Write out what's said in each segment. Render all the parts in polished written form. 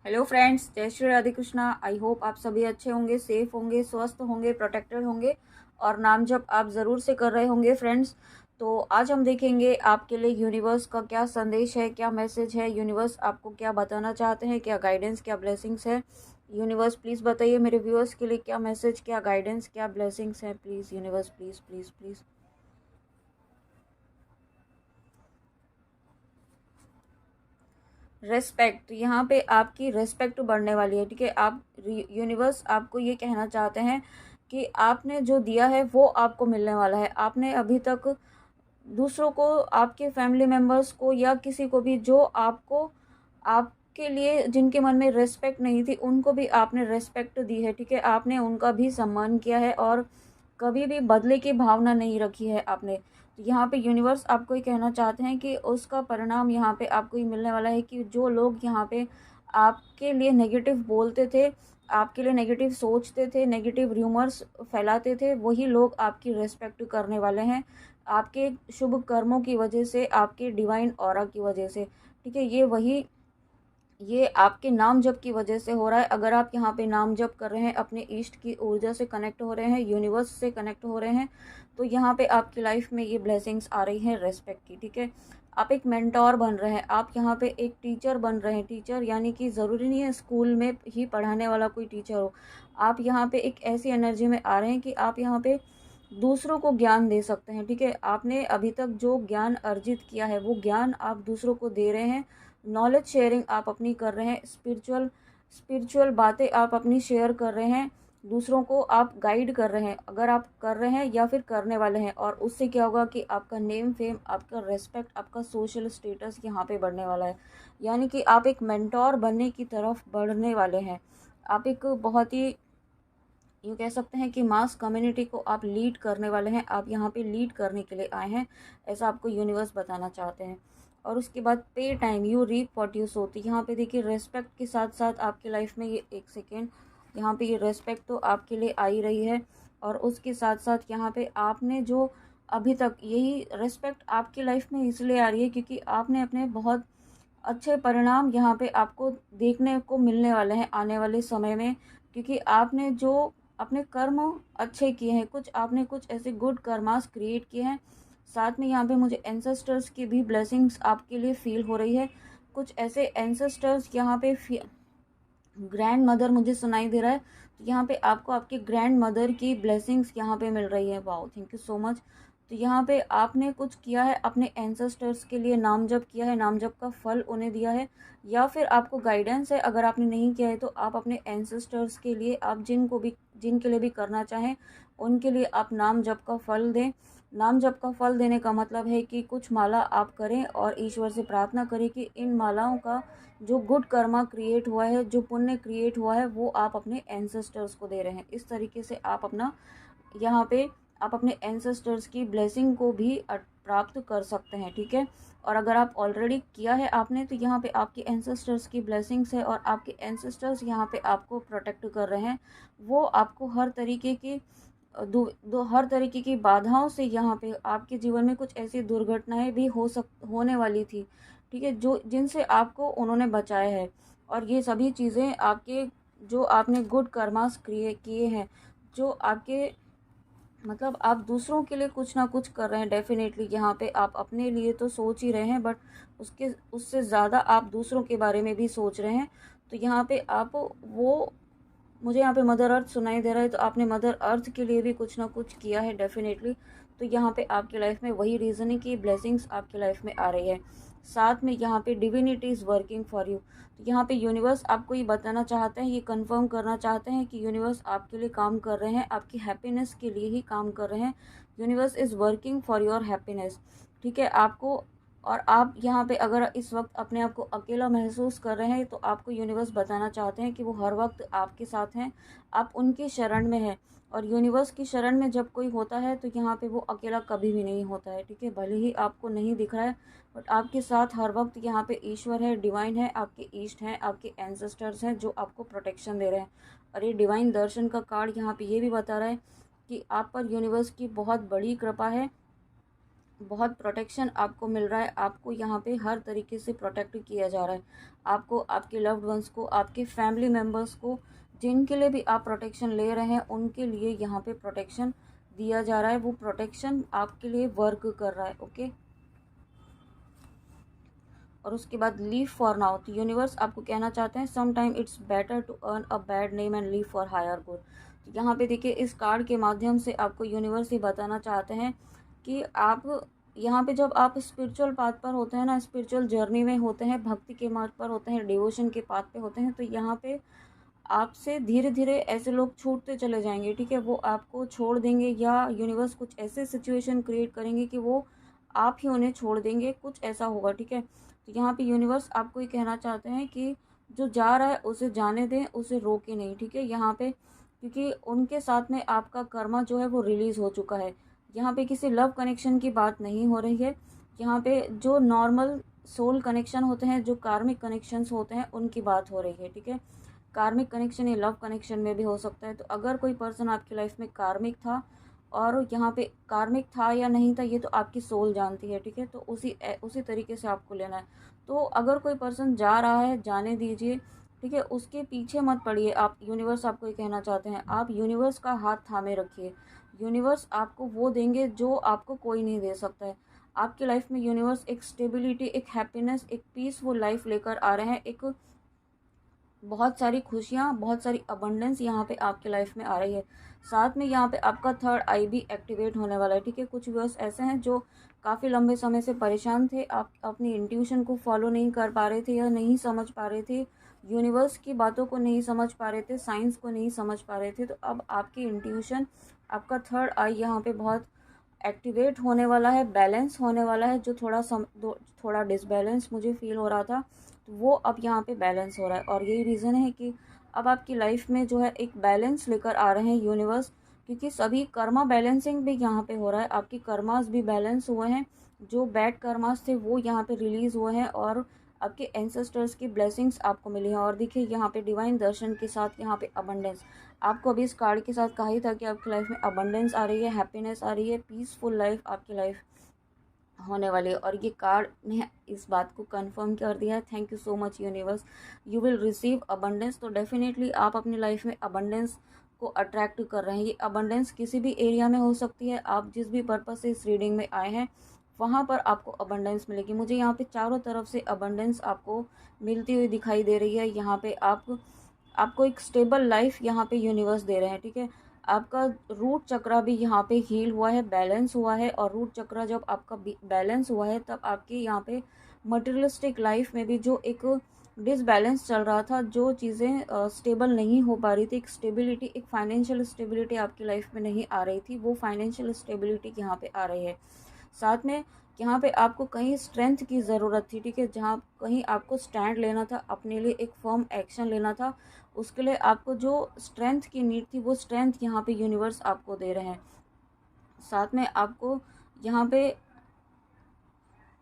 Hello friends, जय Shri Radhe Krishna. I hope आप सभी अच्छे होंगे, सेफ होंगे, स्वस्थ होंगे, प्रोटेक्टेड होंगे और नाम जप आप ज़रूर से कर रहे होंगे फ्रेंड्स। तो आज हम देखेंगे आपके लिए यूनिवर्स का क्या संदेश है, क्या मैसेज है, यूनिवर्स आपको क्या बताना चाहते हैं, क्या गाइडेंस, क्या ब्लेसिंग्स है। यूनिवर्स प्लीज़ बताइए मेरे व्यूअर्स के लिए क्या मैसेज, क्या गाइडेंस, क्या ब्लेसिंग्स है। Please universe, please please please. Respect, यहाँ पे आपकी रेस्पेक्ट बढ़ने वाली है। ठीक है, आप यूनिवर्स आपको ये कहना चाहते हैं कि आपने जो दिया है वो आपको मिलने वाला है। आपने अभी तक दूसरों को, आपके फैमिली मेम्बर्स को या किसी को भी जो आपको, आपके लिए जिनके मन में रेस्पेक्ट नहीं थी, उनको भी आपने रेस्पेक्ट दी है। ठीक है, आपने उनका भी सम्मान किया है और कभी भी बदले की भावना नहीं रखी है आपने। तो यहाँ पे यूनिवर्स आपको ये कहना चाहते हैं कि उसका परिणाम यहाँ पे आपको ये मिलने वाला है कि जो लोग यहाँ पे आपके लिए नेगेटिव बोलते थे, आपके लिए नेगेटिव सोचते थे, नेगेटिव र्यूमर्स फैलाते थे, वही लोग आपकी रेस्पेक्ट करने वाले हैं आपके शुभ कर्मों की वजह से, आपके डिवाइन ऑरा की वजह से। ठीक है, ये आपके नाम जप की वजह से हो रहा है। अगर आप यहाँ पे नाम जप कर रहे हैं, अपने ईष्ट की ऊर्जा से कनेक्ट हो रहे हैं, यूनिवर्स से कनेक्ट हो रहे हैं, तो यहाँ पे आपकी लाइफ में ये ब्लेसिंग्स आ रही हैं रेस्पेक्ट की। ठीक है, आप एक मेंटोर बन रहे हैं, आप यहाँ पे एक टीचर बन रहे हैं। टीचर यानी कि ज़रूरी नहीं है स्कूल में ही पढ़ाने वाला कोई टीचर हो। आप यहाँ पे एक ऐसी एनर्जी में आ रहे हैं कि आप यहाँ पे दूसरों को ज्ञान दे सकते हैं। ठीक है, आपने अभी तक जो ज्ञान अर्जित किया है वो ज्ञान आप दूसरों को दे रहे हैं। नॉलेज शेयरिंग आप अपनी कर रहे हैं, स्पिरिचुअल स्पिरिचुअल बातें आप अपनी शेयर कर रहे हैं, दूसरों को आप गाइड कर रहे हैं। अगर आप कर रहे हैं या फिर करने वाले हैं, और उससे क्या होगा कि आपका नेम फेम, आपका रेस्पेक्ट, आपका सोशल स्टेटस यहाँ पे बढ़ने वाला है। यानी कि आप एक मेंटोर बनने की तरफ बढ़ने वाले हैं। आप एक बहुत ही, यूँ कह सकते हैं कि मास कम्युनिटी को आप लीड करने वाले हैं। आप यहाँ पे लीड करने के लिए आए हैं, ऐसा आपको यूनिवर्स बताना चाहते हैं। और उसके बाद पे time you reap what you sow. तो यहाँ पे देखिए रेस्पेक्ट के साथ साथ आपकी लाइफ में ये एक सेकेंड, यहाँ पे ये रेस्पेक्ट तो आपके लिए आ ही रही है। और उसके साथ साथ यहाँ पे आपने जो अभी तक, यही रेस्पेक्ट आपकी लाइफ में इसलिए आ रही है क्योंकि आपने अपने बहुत अच्छे परिणाम यहाँ पे आपको देखने को मिलने वाले हैं आने वाले समय में। क्योंकि आपने जो अपने कर्म अच्छे किए हैं, कुछ आपने कुछ ऐसे गुड कर्मास क्रिएट किए हैं। साथ में यहाँ पे मुझे एंसेस्टर्स की भी ब्लेसिंग्स आपके लिए फील हो रही है। कुछ ऐसे एंसेस्टर्स यहाँ पे, ग्रैंड मदर मुझे सुनाई दे रहा है, तो यहाँ पे आपको आपकी ग्रैंड मदर की ब्लेसिंग्स यहाँ पे मिल रही है। Wow, thank you so much. तो यहाँ पे आपने कुछ किया है, अपने एंसेस्टर्स के लिए नाम जप किया है, नाम जप का फल उन्हें दिया है, या फिर आपको गाइडेंस है। अगर आपने नहीं किया है तो आप अपने एंसेस्टर्स के लिए, आप जिनके लिए भी करना चाहें उनके लिए आप नाम जप का फल दें। नाम जप का फल देने का मतलब है कि कुछ माला आप करें और ईश्वर से प्रार्थना करें कि इन मालाओं का जो गुड कर्मा क्रिएट हुआ है, जो पुण्य क्रिएट हुआ है, वो आप अपने एंसेस्टर्स को दे रहे हैं। इस तरीके से आप अपना, यहाँ पे आप अपने एंसेस्टर्स की ब्लेसिंग को भी प्राप्त कर सकते हैं। ठीक है, और अगर आप ऑलरेडी किया है आपने, तो यहाँ पे आपके एंसेस्टर्स की ब्लेसिंग्स है और आपके एंसेस्टर्स यहाँ पे आपको प्रोटेक्ट कर रहे हैं। वो आपको हर तरीके की हर तरीके की बाधाओं से, यहाँ पे आपके जीवन में कुछ ऐसी दुर्घटनाएं भी होने वाली थी। ठीक है, जो जिनसे आपको उन्होंने बचाया है। और ये सभी चीज़ें आपके, जो आपने गुड कर्मास किए हैं, जो आपके, मतलब आप दूसरों के लिए कुछ ना कुछ कर रहे हैं। डेफिनेटली यहाँ पे आप अपने लिए तो सोच ही रहे हैं, बट उसके उससे ज़्यादा आप दूसरों के बारे में भी सोच रहे हैं। तो यहाँ पे आप वो, मुझे यहाँ पे मदर अर्थ सुनाई दे रहा है, तो आपने मदर अर्थ के लिए भी कुछ ना कुछ किया है डेफिनेटली। तो यहाँ पे आपकी लाइफ में वही रीज़न है कि ब्लेसिंग्स आपकी लाइफ में आ रही है। साथ में यहाँ पे divinity is working for you. तो यहाँ पे यूनिवर्स आपको ये बताना चाहते हैं, ये कंफर्म करना चाहते हैं कि यूनिवर्स आपके लिए काम कर रहे हैं, आपकी हैप्पीनेस के लिए ही काम कर रहे हैं। Universe is working for your happiness. ठीक है, आपको, और आप यहाँ पे अगर इस वक्त अपने आप को अकेला महसूस कर रहे हैं, तो आपको यूनिवर्स बताना चाहते हैं कि वो हर वक्त आपके साथ हैं, आप उनकी शरण में हैं। और यूनिवर्स की शरण में जब कोई होता है तो यहाँ पे वो अकेला कभी भी नहीं होता है। ठीक है, भले ही आपको नहीं दिख रहा है, बट आपके साथ हर वक्त यहाँ पे ईश्वर है, डिवाइन है, आपके ईष्ट हैं, आपके एंसेस्टर्स हैं जो आपको प्रोटेक्शन दे रहे हैं। और ये डिवाइन दर्शन का कार्ड यहाँ पे ये भी बता रहा है कि आप पर यूनिवर्स की बहुत बड़ी कृपा है। बहुत प्रोटेक्शन आपको मिल रहा है। आपको यहाँ पे हर तरीके से प्रोटेक्ट किया जा रहा है। आपको, आपके लव्ड वंस को, आपके फैमिली मेम्बर्स को, जिनके लिए भी आप प्रोटेक्शन ले रहे हैं उनके लिए यहाँ पे प्रोटेक्शन दिया जा रहा है। वो प्रोटेक्शन आपके लिए वर्क कर रहा है। ओके, और उसके बाद लीव फॉर नाउ। तो यूनिवर्स आपको कहना चाहते हैं some time it's better to earn a bad name and leave for higher good. तो यहाँ पे देखिए, इस कार्ड के माध्यम से आपको यूनिवर्स ये बताना चाहते हैं कि आप यहाँ पे जब आप स्पिरिचुअल पाथ पर होते हैं ना, स्पिरिचुअल जर्नी में होते हैं, भक्ति के मार्ग पर होते हैं, डिवोशन के पाथ पे होते हैं, तो यहाँ पे आपसे धीरे धीरे ऐसे लोग छूटते चले जाएंगे। ठीक है, वो आपको छोड़ देंगे, या यूनिवर्स कुछ ऐसे सिचुएशन क्रिएट करेंगे कि वो आप ही उन्हें छोड़ देंगे, कुछ ऐसा होगा। ठीक है, तो यहाँ पे यूनिवर्स आपको ये कहना चाहते हैं कि जो जा रहा है उसे जाने दें, उसे रोके नहीं। ठीक है, यहाँ पे क्योंकि उनके साथ में आपका कर्मा जो है वो रिलीज हो चुका है। यहाँ पे किसी लव कनेक्शन की बात नहीं हो रही है। यहाँ पे जो नॉर्मल सोल कनेक्शन होते हैं, जो कार्मिक कनेक्शंस होते हैं, उनकी बात हो रही है। ठीक है, कार्मिक कनेक्शन ये लव कनेक्शन में भी हो सकता है। तो अगर कोई पर्सन आपकी लाइफ में कार्मिक था, और यहाँ पे कार्मिक था या नहीं था ये तो आपकी सोल जानती है। ठीक है, तो उसी तरीके से आपको लेना है। तो अगर कोई पर्सन जा रहा है, जाने दीजिए। ठीक है, उसके पीछे मत पड़िए आप। यूनिवर्स आपको ये कहना चाहते हैं, आप यूनिवर्स का हाथ थामे रखिए। यूनिवर्स आपको वो देंगे जो आपको कोई नहीं दे सकता है। आपकी लाइफ में यूनिवर्स एक स्टेबिलिटी, एक हैप्पीनेस, एक पीसफुल लाइफ लेकर आ रहे हैं। एक बहुत सारी खुशियाँ, बहुत सारी अबंडेंस यहाँ पे आपके लाइफ में आ रही है। साथ में यहाँ पे आपका थर्ड आई भी एक्टिवेट होने वाला है। ठीक है, कुछ व्यूअर्स ऐसे हैं जो काफ़ी लंबे समय से परेशान थे। आप अपनी इंट्यूशन को फॉलो नहीं कर पा रहे थे, या नहीं समझ पा रहे थे, यूनिवर्स की बातों को नहीं समझ पा रहे थे, साइंस को नहीं समझ पा रहे थे। तो अब आपकी इंट्यूशन, आपका थर्ड आई यहाँ पे बहुत एक्टिवेट होने वाला है, बैलेंस होने वाला है। जो थोड़ा डिसबैलेंस मुझे फील हो रहा था, तो वो अब यहाँ पे बैलेंस हो रहा है। और यही रीज़न है कि अब आपकी लाइफ में जो है एक बैलेंस लेकर आ रहे हैं यूनिवर्स, क्योंकि सभी कर्मा बैलेंसिंग भी यहाँ पे हो रहा है। आपकी कर्मास भी बैलेंस हुए हैं, जो बैड कर्मास थे वो यहाँ पे रिलीज़ हुए हैं, और आपके एंसेस्टर्स की ब्लेसिंग्स आपको मिली हैं। और देखिए यहाँ पे डिवाइन दर्शन के साथ यहाँ पे अबंडेंस, आपको अभी इस कार्ड के साथ कहा ही था कि आपकी लाइफ में अबंडेंस आ रही है, हैप्पीनेस आ रही है, पीसफुल लाइफ आपकी लाइफ होने वाली है। और ये कार्ड ने इस बात को कंफर्म कर दिया है। Thank you so much universe, you will receive abundance. तो डेफिनेटली आप अपनी लाइफ में अबंडेंस को अट्रैक्ट कर रहे हैं। ये अबंडेंस किसी भी एरिया में हो सकती है। आप जिस भी पर्पज से इस रीडिंग में आए हैं वहाँ पर आपको अबंडेंस मिलेगी। मुझे यहाँ पे चारों तरफ से अबंडेंस आपको मिलती हुई दिखाई दे रही है। यहाँ पे आपको एक स्टेबल लाइफ यहाँ पे यूनिवर्स दे रहे हैं। ठीक है, आपका रूट चक्रा भी यहाँ पे हील हुआ है, बैलेंस हुआ है। और रूट चक्रा जब आपका बैलेंस हुआ है, तब आपके यहाँ पे मटेरियलिस्टिक लाइफ में भी जो एक डिसबैलेंस चल रहा था, जो चीज़ें स्टेबल नहीं हो पा रही थी, एक स्टेबिलिटी, एक फाइनेंशियल स्टेबिलिटी आपकी लाइफ में नहीं आ रही थी, वो फाइनेंशियल स्टेबिलिटी यहाँ पे आ रही है। साथ में यहाँ पे आपको कहीं स्ट्रेंथ की ज़रूरत थी। ठीक है, जहाँ कहीं आपको स्टैंड लेना था, अपने लिए एक फर्म एक्शन लेना था, उसके लिए आपको जो स्ट्रेंथ की नीड थी, वो स्ट्रेंथ यहाँ पे यूनिवर्स आपको दे रहे हैं। साथ में आपको यहाँ पे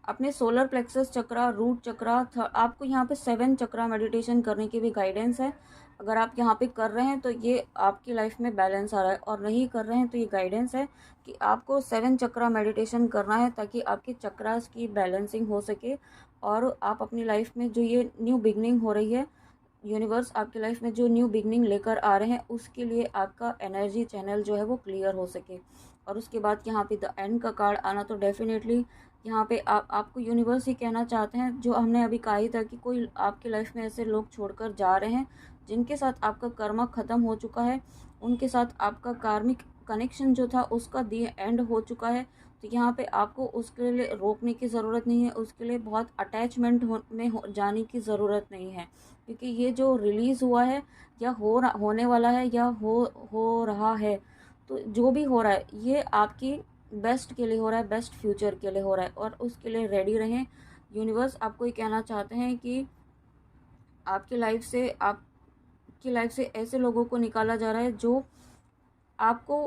अपने सोलर प्लेक्सस चक्रा, रूट चक्रा, आपको यहाँ पे 7 चक्रा मेडिटेशन करने की भी गाइडेंस है। अगर आप यहाँ पे कर रहे हैं तो ये आपकी लाइफ में बैलेंस आ रहा है, और नहीं कर रहे हैं तो ये गाइडेंस है कि आपको 7 चक्रा मेडिटेशन करना है, ताकि आपके चक्रास की बैलेंसिंग हो सके। और आप अपनी लाइफ में जो ये न्यू बिगनिंग हो रही है, यूनिवर्स आपकी लाइफ में जो न्यू बिगनिंग लेकर आ रहे हैं, उसके लिए आपका एनर्जी चैनल जो है वो क्लियर हो सके। और उसके बाद यहाँ पे द एंड का कार्ड आना, तो डेफिनेटली यहाँ पे आपको यूनिवर्स ही कहना चाहते हैं, जो हमने अभी कहा ही था कि कोई आपकी लाइफ में ऐसे लोग छोड़कर जा रहे हैं जिनके साथ आपका कर्मा ख़त्म हो चुका है, उनके साथ आपका कार्मिक कनेक्शन जो था उसका दी एंड हो चुका है। तो यहाँ पे आपको उसके लिए रोकने की ज़रूरत नहीं है, उसके लिए बहुत अटैचमेंट जाने की ज़रूरत नहीं है, क्योंकि ये जो रिलीज़ हुआ है, या होने वाला है, या हो रहा है, तो जो भी हो रहा है ये आपकी बेस्ट के लिए हो रहा है, बेस्ट फ्यूचर के लिए हो रहा है, और उसके लिए रेडी रहें। यूनिवर्स आपको ये कहना चाहते हैं कि आपकी लाइफ से ऐसे लोगों को निकाला जा रहा है जो आपको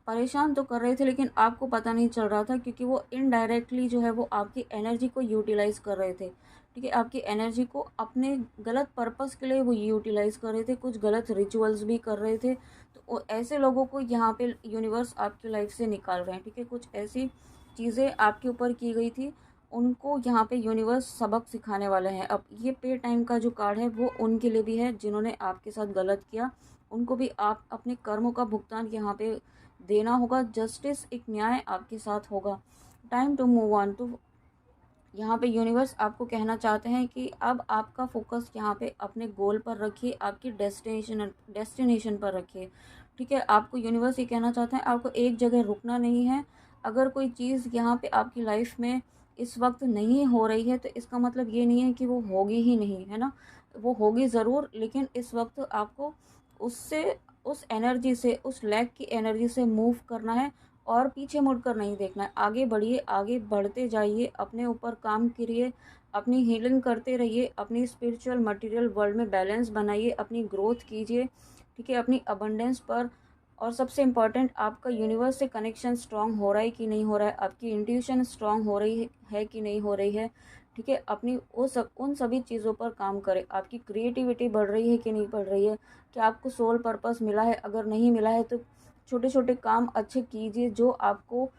परेशान तो कर रहे थे, लेकिन आपको पता नहीं चल रहा था, क्योंकि वो इनडायरेक्टली जो है वो आपकी एनर्जी को यूटिलाइज़ कर रहे थे। ठीक है, आपकी एनर्जी को अपने गलत पर्पस के लिए वो यूटिलाइज़ कर रहे थे, कुछ गलत रिचुअल्स भी कर रहे थे। तो ऐसे लोगों को यहाँ पे यूनिवर्स आपकी लाइफ से निकाल रहे हैं। ठीक है, कुछ ऐसी चीज़ें आपके ऊपर की गई थी उनको यहाँ पे यूनिवर्स सबक सिखाने वाले हैं। अब ये पे टाइम का जो कार्ड है वो उनके लिए भी है जिन्होंने आपके साथ गलत किया, उनको भी आप अपने कर्मों का भुगतान यहाँ पे देना होगा। जस्टिस, एक न्याय आपके साथ होगा। Time to move on. तो यहाँ पे यूनिवर्स आपको कहना चाहते हैं कि अब आपका फोकस यहाँ पे अपने गोल पर रखिए, आपकी डेस्टिनेशन पर रखिए। ठीक है, आपको यूनिवर्स ये कहना चाहते हैं आपको एक जगह रुकना नहीं है। अगर कोई चीज़ यहाँ पे आपकी लाइफ में इस वक्त नहीं हो रही है तो इसका मतलब ये नहीं है कि वो होगी ही नहीं, है ना। वो होगी ज़रूर, लेकिन इस वक्त आपको उससे, उस एनर्जी से, उस लैक की एनर्जी से मूव करना है और पीछे मुड़कर नहीं देखना है। आगे बढ़िए, आगे बढ़ते जाइए, अपने ऊपर काम करिए, अपनी हीलिंग करते रहिए, अपनी स्पिरिचुअल मटेरियल वर्ल्ड में बैलेंस बनाइए, अपनी ग्रोथ कीजिए। ठीक है, अपनी अबंडेंस पर। और सबसे इम्पॉर्टेंट, आपका यूनिवर्स से कनेक्शन स्ट्रांग हो रहा है कि नहीं हो रहा है, आपकी इंट्यूशन स्ट्रांग हो रही है कि नहीं हो रही है। ठीक है, अपनी उन सभी चीज़ों पर काम करें। आपकी क्रिएटिविटी बढ़ रही है कि नहीं बढ़ रही है, क्या आपको सोल पर्पस मिला है, अगर नहीं मिला है तो छोटे छोटे काम अच्छे कीजिए जो आपको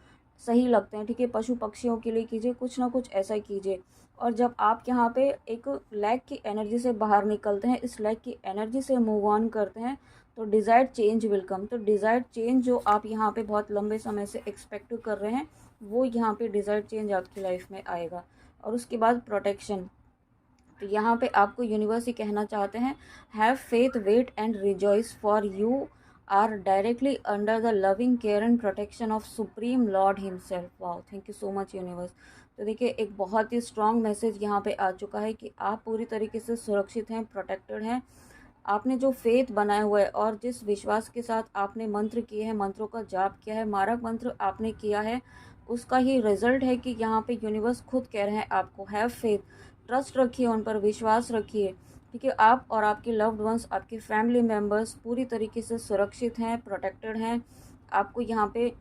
सही लगते हैं। ठीक है, पशु पक्षियों के लिए कीजिए, कुछ ना कुछ ऐसा कीजिए। और जब आप यहाँ पे एक लैक की एनर्जी से बाहर निकलते हैं, इस लैक की एनर्जी से मूव ऑन करते हैं, तो डिज़ायर्ड चेंज विल कम। तो डिज़ायर्ड चेंज जो आप यहाँ पे बहुत लंबे समय से एक्सपेक्ट कर रहे हैं, वो यहाँ पे डिज़ायर्ड चेंज आपकी लाइफ में आएगा। और उसके बाद प्रोटेक्शन। तो यहाँ पे आपको यूनिवर्स ही कहना चाहते हैं, have faith, wait and rejoice, for you are directly under the loving care and protection of supreme lord himself. Wow, thank you so much universe. तो देखिए, एक बहुत ही स्ट्रॉन्ग मैसेज यहाँ पे आ चुका है कि आप पूरी तरीके से सुरक्षित हैं, प्रोटेक्टेड हैं। आपने जो फेथ बनाया हुआ है और जिस विश्वास के साथ आपने मंत्र किए हैं, मंत्रों का जाप किया है, मारक मंत्र आपने किया है, उसका ही रिजल्ट है कि यहाँ पे यूनिवर्स खुद कह रहे हैं आपको, हैव फेथ, ट्रस्ट रखिए, उन पर विश्वास रखिए। ठीक है, आप और आपके लव्ड वंस, आपके फैमिली मेम्बर्स पूरी तरीके से सुरक्षित हैं, प्रोटेक्टेड हैं। आपको यहाँ पे,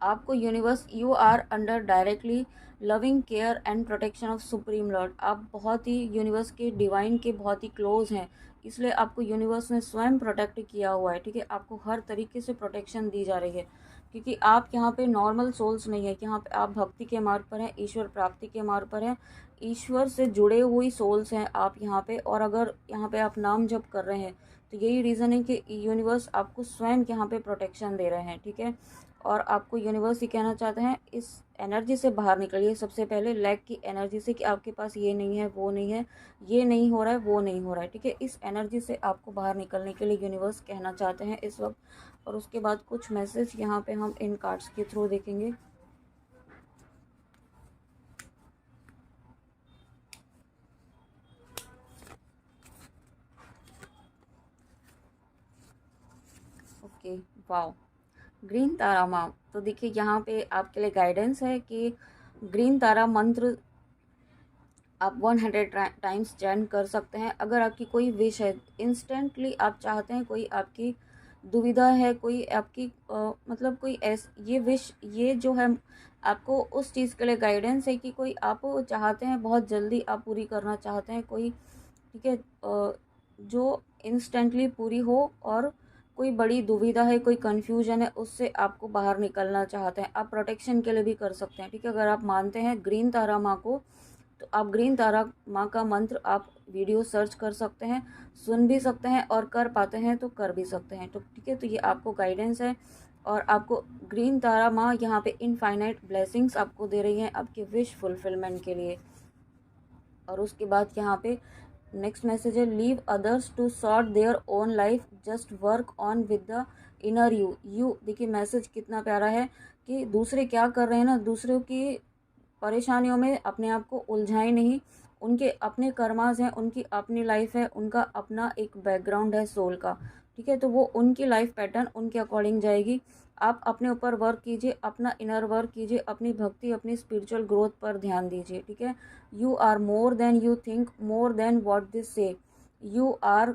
आपको universe, you are under directly loving care and protection of supreme lord. आप बहुत ही यूनिवर्स के, डिवाइन के बहुत ही क्लोज हैं, इसलिए आपको यूनिवर्स ने स्वयं प्रोटेक्ट किया हुआ है। ठीक है, आपको हर तरीके से प्रोटेक्शन दी जा रही है, क्योंकि आप यहाँ पे नॉर्मल सोल्स नहीं है, यहाँ पे आप भक्ति के मार्ग पर हैं, ईश्वर प्राप्ति के मार्ग पर हैं, ईश्वर से जुड़े हुई सोल्स हैं आप यहाँ पे। और अगर यहाँ पे आप नाम जप कर रहे हैं तो यही रीज़न है कि यूनिवर्स आपको स्वयं यहाँ पे प्रोटेक्शन दे रहे हैं। ठीक है, और आपको यूनिवर्स ही कहना चाहते हैं, इस एनर्जी से बाहर निकलिए। सबसे पहले लैक की एनर्जी से, कि आपके पास ये नहीं है, वो नहीं है, ये नहीं हो रहा है, वो नहीं हो रहा है। ठीक है, इस एनर्जी से आपको बाहर निकलने के लिए यूनिवर्स कहना चाहते हैं इस वक्त। और उसके बाद कुछ मैसेज यहाँ पे हम इन कार्ड्स के थ्रू देखेंगे। ओके, वाओ, ग्रीन तारा माँ। तो देखिए, यहाँ पे आपके लिए गाइडेंस है कि ग्रीन तारा मंत्र आप 100 टाइम्स चैंट कर सकते हैं। अगर आपकी कोई विश है, इंस्टेंटली आप चाहते हैं, कोई आपकी दुविधा है, कोई आपकी मतलब कोई ये विश, ये जो है आपको उस चीज़ के लिए गाइडेंस है कि कोई आप चाहते हैं, बहुत जल्दी आप पूरी करना चाहते हैं कोई। ठीक है, जो इंस्टेंटली पूरी हो। और कोई बड़ी दुविधा है, कोई कन्फ्यूजन है, उससे आपको बाहर निकलना चाहते हैं। आप प्रोटेक्शन के लिए भी कर सकते हैं। ठीक है, अगर आप मानते हैं ग्रीन तारा माँ को, तो आप ग्रीन तारा माँ का मंत्र आप वीडियो सर्च कर सकते हैं, सुन भी सकते हैं, और कर पाते हैं तो कर भी सकते हैं। तो ठीक है, तो ये आपको गाइडेंस है। और आपको ग्रीन तारा माँ यहाँ पे इनफाइनाइट ब्लेसिंग्स आपको दे रही हैं आपके विश फुलफिलमेंट के लिए। और उसके बाद यहाँ पे नेक्स्ट मैसेज है, leave others to sort their own life, just work on with the inner you. देखिए, मैसेज कितना प्यारा है कि दूसरे क्या कर रहे हैं ना, दूसरों की परेशानियों में अपने आप को उलझाएं नहीं। उनके अपने कर्मास हैं, उनकी अपनी लाइफ है, उनका अपना एक बैकग्राउंड है सोल का। ठीक है, तो वो उनकी लाइफ पैटर्न उनके अकॉर्डिंग जाएगी। आप अपने ऊपर वर्क कीजिए, अपना इनर वर्क कीजिए, अपनी भक्ति, अपनी स्पिरिचुअल ग्रोथ पर ध्यान दीजिए। ठीक है, you are more than you think, more than what they say, you are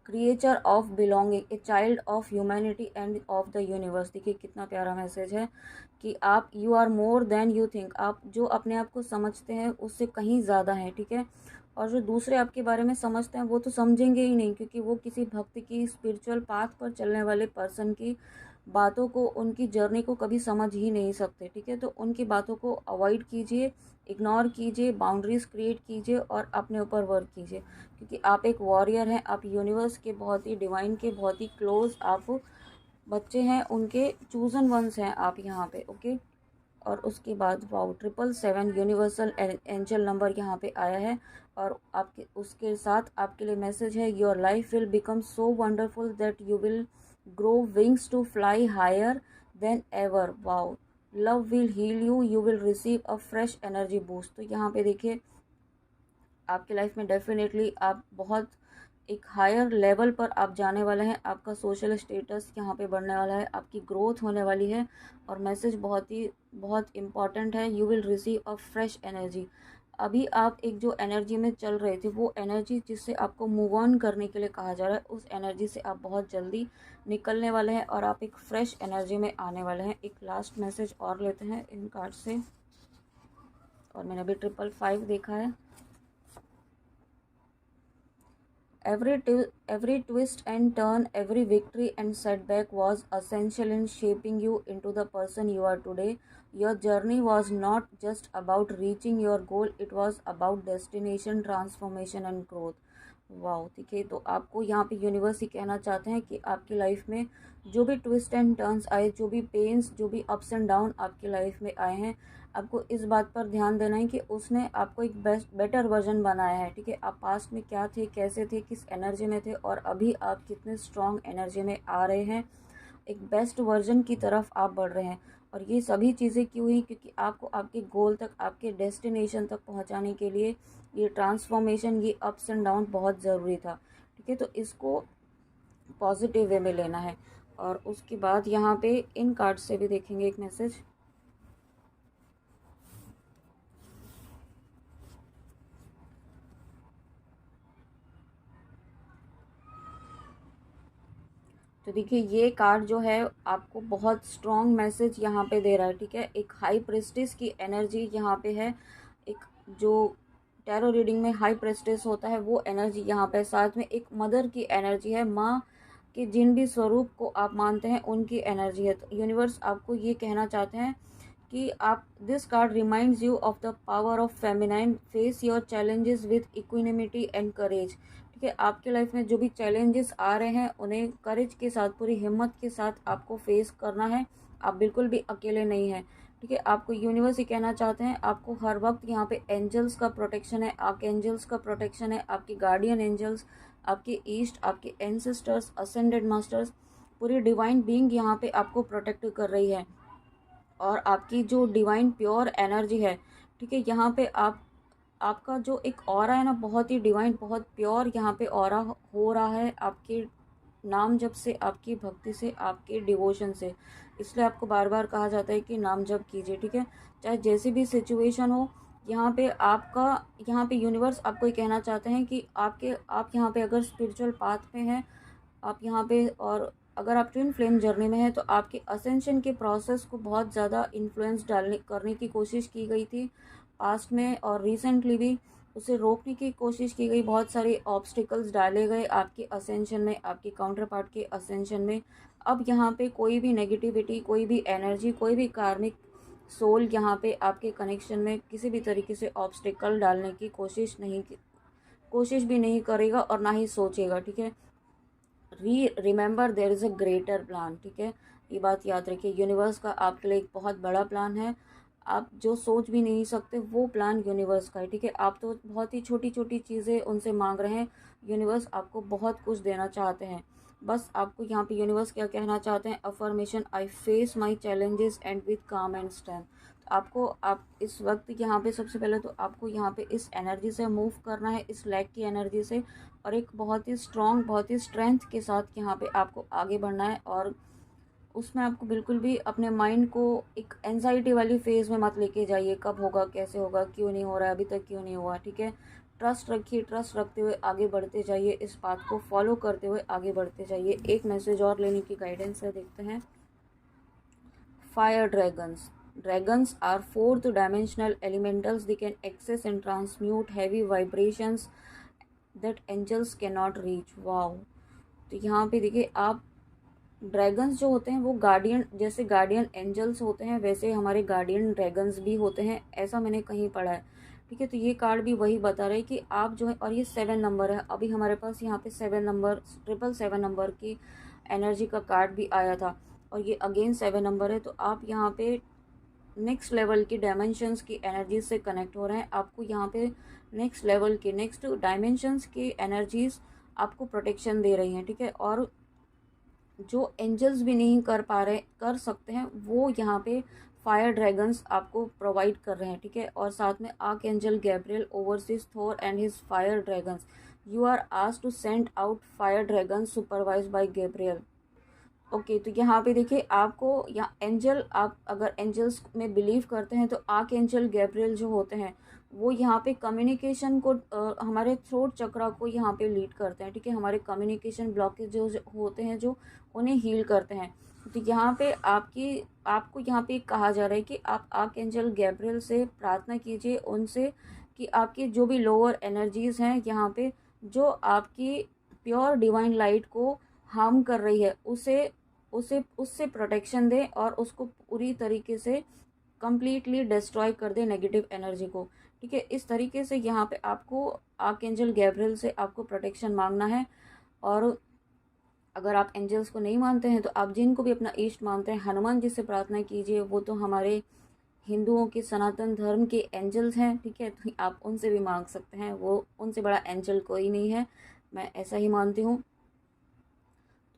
creature of belonging, a child of humanity and of the universe. देखिए, कितना प्यारा मैसेज है कि आप, you are more than you think, आप जो अपने आप को समझते हैं उससे कहीं ज़्यादा है। ठीक है, और जो दूसरे आपके बारे में समझते हैं वो तो समझेंगे ही नहीं, क्योंकि वो किसी भक्त की स्पिरिचुअल पाथ पर चलने वाले पर्सन की बातों को, उनकी जर्नी को कभी समझ ही नहीं सकते, ठीक है। तो उनकी बातों को अवॉइड कीजिए, इग्नोर कीजिए, बाउंड्रीज क्रिएट कीजिए और अपने ऊपर वर्क कीजिए, क्योंकि आप एक वॉरियर हैं, आप यूनिवर्स के बहुत ही डिवाइन के बहुत ही क्लोज आप बच्चे हैं, उनके चूजन वंस हैं आप यहाँ पे, ओके। और उसके बाद वाओ 777 यूनिवर्सल एंजल नंबर यहाँ पे आया है, और आपके उसके साथ आपके लिए मैसेज है, your life will become so wonderful that you will grow wings to fly higher than ever. Wow, love will heal you, you will receive a fresh energy boost. तो यहाँ पे देखिए आपकी लाइफ में डेफिनेटली आप बहुत एक हायर लेवल पर आप जाने वाले हैं, आपका सोशल स्टेटस यहाँ पे बढ़ने वाला है, आपकी ग्रोथ होने वाली है। और मैसेज बहुत इम्पॉर्टेंट है, you will receive a fresh energy. अभी आप एक जो एनर्जी में चल रहे थे, वो एनर्जी जिससे आपको मूव ऑन करने के लिए कहा जा रहा है, उस एनर्जी से आप बहुत जल्दी निकलने वाले हैं और आप एक फ्रेश एनर्जी में आने वाले हैं। एक लास्ट मैसेज और लेते हैं इन कार्ड से, और मैंने अभी 555 देखा है। Every twist and turn, every victory and setback was essential in shaping you into the person you are today. Your journey was not just about reaching your goal, it was about destination, transformation and growth. Wow, ठीक है। तो आपको यहाँ पे universe ही कहना चाहते हैं कि आपकी लाइफ में जो भी ट्विस्ट एंड टर्न्स आए, जो भी पेन्स, जो भी अप्स एंड डाउन आपकी लाइफ में आए हैं, आपको इस बात पर ध्यान देना है कि उसने आपको एक बेटर वर्जन बनाया है, ठीक है। आप पास्ट में क्या थे, कैसे थे, किस एनर्जी में थे, और अभी आप कितने स्ट्रॉन्ग एनर्जी में आ रहे हैं, एक बेस्ट वर्जन की तरफ आप बढ़ रहे हैं। और ये सभी चीज़ें क्यों हुई, क्योंकि आपको आपके गोल तक, आपके डेस्टिनेशन तक पहुंचाने के लिए ये ट्रांसफॉर्मेशन, ये अप्स एंड डाउन बहुत ज़रूरी था, ठीक है। तो इसको पॉजिटिव वे में लेना है। और उसके बाद यहाँ पे इन कार्ड से भी देखेंगे एक मैसेज। तो देखिए ये कार्ड जो है आपको बहुत स्ट्रॉन्ग मैसेज यहाँ पे दे रहा है, ठीक है। एक हाई प्रेस्टिस की एनर्जी यहाँ पे है, एक जो टैरो रीडिंग में हाई प्रेस्टिस होता है वो एनर्जी यहाँ पे, साथ में एक मदर की एनर्जी है, माँ के जिन भी स्वरूप को आप मानते हैं उनकी एनर्जी है। तो यूनिवर्स आपको ये कहना चाहते हैं कि आप, this card reminds you of the power of feminine, face your challenges with equanimity and courage, ठीक है। आपके लाइफ में जो भी चैलेंजेस आ रहे हैं उन्हें करेज के साथ, पूरी हिम्मत के साथ आपको फेस करना है, आप बिल्कुल भी अकेले नहीं हैं, ठीक है। आपको यूनिवर्स ही कहना चाहते हैं, आपको हर वक्त यहाँ पे एंजल्स का प्रोटेक्शन है, आर्क एंजल्स का प्रोटेक्शन है, आपके गार्डियन एंजल्स, आपके ईस्ट, आपके एंसेस्टर्स, असेंडेड मास्टर्स, पूरी डिवाइन बीइंग यहाँ पे आपको प्रोटेक्ट कर रही है। और आपकी जो डिवाइन प्योर एनर्जी है, ठीक है, यहाँ पे आपका जो एक ऑरा है ना, बहुत ही डिवाइन, बहुत प्योर यहाँ पे ऑरा हो रहा है, आपके नाम जप से, आपकी भक्ति से, आपके डिवोशन से। इसलिए आपको बार बार कहा जाता है कि नाम जप कीजिए, ठीक है। चाहे जैसी भी सिचुएशन हो, यहाँ पे आपका, यहाँ पे यूनिवर्स आपको ये कहना चाहते हैं कि आप यहाँ पे अगर स्पिरिचुअल पाथ में हैं, आप यहाँ पे, और अगर आप ट्विन फ्लेम जर्नी में हैं, तो आपके असेंशन के प्रोसेस को बहुत ज़्यादा इन्फ्लुएंस करने की कोशिश की गई थी पास्ट में, और रिसेंटली भी उसे रोकने की कोशिश की गई, बहुत सारे ऑब्स्टिकल्स डाले गए आपके असेंशन में, आपके काउंटर पार्ट के असेंशन में। अब यहाँ पे कोई भी नेगेटिविटी, कोई भी एनर्जी, कोई भी कार्मिक सोल यहाँ पे आपके कनेक्शन में किसी भी तरीके से ऑब्स्टिकल डालने की कोशिश भी नहीं करेगा और ना ही सोचेगा, ठीक है। Remember there is a greater plan, ठीक है। ये बात याद रखिए, यूनिवर्स का आपके लिए एक बहुत बड़ा प्लान है, आप जो सोच भी नहीं सकते वो प्लान यूनिवर्स का है, ठीक है। आप तो बहुत ही छोटी छोटी चीज़ें उनसे मांग रहे हैं, यूनिवर्स आपको बहुत कुछ देना चाहते हैं। बस आपको यहाँ पे यूनिवर्स क्या कहना चाहते हैं, affirmation, I face my challenges and with काम एंड स्ट्रेंथ। आपको, आप इस वक्त यहाँ पे सबसे पहले तो आपको यहाँ पे इस एनर्जी से मूव करना है, इस लैक की एनर्जी से, और एक बहुत ही स्ट्रॉन्ग, बहुत ही स्ट्रेंथ के साथ यहाँ पे आपको आगे बढ़ना है। और उसमें आपको बिल्कुल भी अपने माइंड को एक एंजाइटी वाली फेज़ में मत लेके जाइए, कब होगा, कैसे होगा, क्यों नहीं हो रहा है, अभी तक क्यों नहीं हुआ, ठीक है। ट्रस्ट रखिए, ट्रस्ट रखते हुए आगे बढ़ते जाइए, इस बात को फॉलो करते हुए आगे बढ़ते जाइए। एक मैसेज और लेने की गाइडेंस है, देखते हैं। Fire dragons, dragons are fourth dimensional elementals, they can access and transmute heavy vibrations that angels cannot reach। Wow, तो यहाँ पे देखिए, आप ड्रैगन्स जो होते हैं वो गार्डियन, जैसे गार्डियन एंजल्स होते हैं वैसे हमारे गार्डियन ड्रैगन्स भी होते हैं, ऐसा मैंने कहीं पढ़ा है। ठीक है, तो ये कार्ड भी वही बता रहे हैं कि आप जो है, और ये 7 नंबर है, अभी हमारे पास यहाँ पे 7 नंबर 777 नंबर की एनर्जी का कार्ड भी आया था, और ये अगेन 7 नंबर है। तो आप यहाँ पे नेक्स्ट लेवल की डायमेंशंस की एनर्जीज से कनेक्ट हो रहे हैं। आपको यहाँ पे नेक्स्ट लेवल के, नेक्स्ट डायमेंशंस की एनर्जीज आपको प्रोटेक्शन दे रही हैं। ठीक है, और जो एंजल्स भी नहीं कर सकते हैं वो यहाँ पे फायर ड्रैगन्स आपको प्रोवाइड कर रहे हैं। ठीक है, और साथ में archangel Gabriel oversees Thor and his fire dragons, you are asked to send out fire dragons supervised by Gabriel. Okay, तो यहाँ पे देखिए आपको यहाँ एंजल, आप अगर एंजल्स में बिलीव करते हैं तो आर्क एंजल गैब्रियल जो होते हैं वो यहाँ पे कम्युनिकेशन को, हमारे थ्रोट चक्रा को यहाँ पे लीड करते हैं। ठीक है, हमारे कम्युनिकेशन ब्लॉकेज जो होते हैं जो उन्हें हील करते हैं। तो यहाँ पे आपको यहाँ पे कहा जा रहा है कि आप आर्क एंजल गैब्रियल से प्रार्थना कीजिए उनसे कि आपकी जो भी लोअर एनर्जीज हैं यहाँ पे, जो आपकी प्योर डिवाइन लाइट को हार्म कर रही है, उससे प्रोटेक्शन दे और उसको पूरी तरीके से कंप्लीटली डिस्ट्रॉय कर दे नेगेटिव एनर्जी को। ठीक है, इस तरीके से यहाँ पे आपको आर्कएंजल गैब्रियल से आपको प्रोटेक्शन मांगना है। और अगर आप एंजल्स को नहीं मानते हैं तो आप जिनको भी अपना इष्ट मानते हैं, हनुमान जी से प्रार्थना कीजिए, वो तो हमारे हिंदुओं के सनातन धर्म के एंजल्स हैं। ठीक है, तो आप उनसे भी मांग सकते हैं, वो उनसे बड़ा एंजल कोई नहीं है, मैं ऐसा ही मानती हूँ।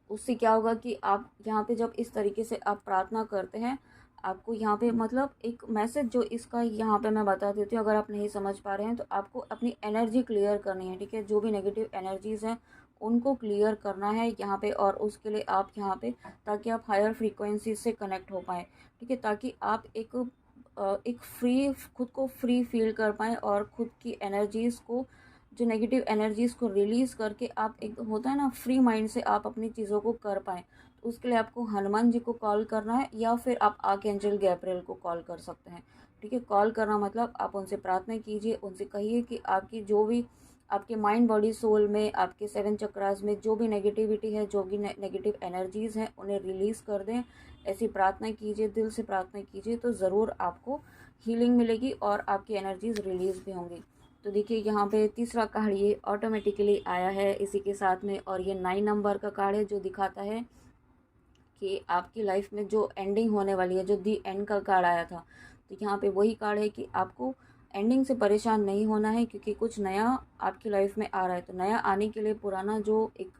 उससे क्या होगा कि आप यहाँ पे जब इस तरीके से आप प्रार्थना करते हैं, आपको यहाँ पे मतलब एक मैसेज जो इसका यहाँ पे मैं बता देती हूँ, अगर आप नहीं समझ पा रहे हैं तो आपको अपनी एनर्जी क्लियर करनी है। ठीक है, जो भी नेगेटिव एनर्जीज़ हैं उनको क्लियर करना है यहाँ पे, और उसके लिए आप यहाँ पे, ताकि आप हायर फ्रीक्वेंसी से कनेक्ट हो पाएँ। ठीक है, ताकि आप एक फ्री, खुद को फ्री फील कर पाएँ और खुद की एनर्जीज़ को, जो नेगेटिव एनर्जीज़ को रिलीज़ करके आप, एक होता है ना फ्री माइंड से आप अपनी चीज़ों को कर पाएँ। तो उसके लिए आपको हनुमान जी को कॉल करना है, या फिर आप आर्कएंजल गैब्रियल को कॉल कर सकते हैं। ठीक है, कॉल करना मतलब आप उनसे प्रार्थना कीजिए, उनसे कहिए कि आपकी जो भी, आपके माइंड बॉडी सोल में, आपके 7 चक्रास में जो भी नेगेटिविटी है, जो भी नेगेटिव एनर्जीज़ हैं उन्हें रिलीज़ कर दें। ऐसी प्रार्थना कीजिए, दिल से प्रार्थना कीजिए, तो ज़रूर आपको हीलिंग मिलेगी और आपकी एनर्जीज़ रिलीज़ भी होंगी। तो देखिए यहाँ पे तीसरा कार्ड ये ऑटोमेटिकली आया है इसी के साथ में, और ये 9 नंबर का कार्ड है जो दिखाता है कि आपकी लाइफ में जो एंडिंग होने वाली है, जो दी एंड का कार्ड आया था। तो यहाँ पे वही कार्ड है कि आपको एंडिंग से परेशान नहीं होना है, क्योंकि कुछ नया आपकी लाइफ में आ रहा है। तो नया आने के लिए पुराना जो एक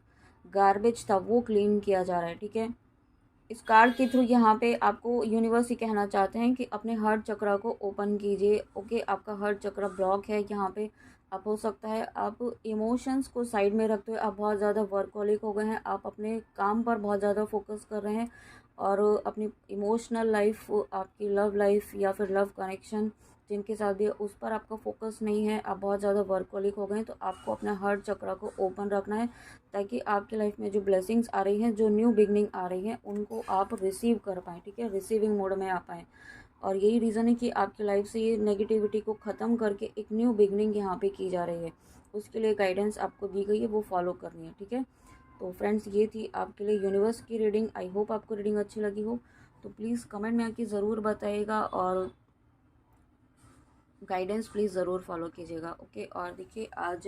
गार्बेज था वो क्लीन किया जा रहा है। ठीक है, इस कार्ड के थ्रू यहाँ पे आपको यूनिवर्स ही कहना चाहते हैं कि अपने हार्ट चक्रा को ओपन कीजिए। ओके, आपका हार्ट चक्रा ब्लॉक है यहाँ पे। आप, हो सकता है आप इमोशंस को साइड में रखते हुए आप बहुत ज़्यादा वर्कहोलिक हो गए हैं, आप अपने काम पर बहुत ज़्यादा फोकस कर रहे हैं, और अपनी इमोशनल लाइफ, आपकी लव लाइफ या फिर लव कनेक्शन जिनके साथ भी, उस पर आपका फोकस नहीं है, आप बहुत ज़्यादा वर्कहोलिक हो गए हैं। तो आपको अपना हार्ट चक्रा को ओपन रखना है, ताकि आपकी लाइफ में जो ब्लेसिंग्स आ रही हैं, जो न्यू बिगनिंग आ रही हैं, उनको आप रिसीव कर पाएँ। ठीक है, रिसीविंग मोड में आ पाएँ। और यही रीज़न है कि आपकी लाइफ से ये नेगेटिविटी को ख़त्म करके एक न्यू बिगनिंग यहाँ पे की जा रही है। उसके लिए गाइडेंस आपको दी गई है, वो फॉलो करनी है। ठीक है, तो फ्रेंड्स ये थी आपके लिए यूनिवर्स की रीडिंग। आई होप आपको रीडिंग अच्छी लगी हो, तो प्लीज़ कमेंट में आके ज़रूर बताइएगा, और गाइडेंस प्लीज़ ज़रूर फॉलो कीजिएगा। ओके, और देखिए आज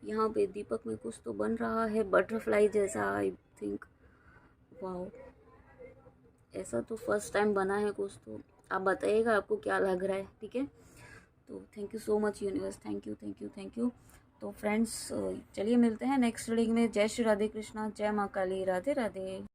यहाँ पे दीपक में कुछ तो बन रहा है बटरफ्लाई जैसा, आई थिंक। वाह, ऐसा तो फर्स्ट टाइम बना है कुछ, तो आप बताइएगा आपको क्या लग रहा है। ठीक है, तो thank you so much universe, thank you thank you thank you. तो फ्रेंड्स चलिए मिलते हैं नेक्स्ट रीडिंग में। जय श्री राधे कृष्णा, जय माँ काली, राधे राधे।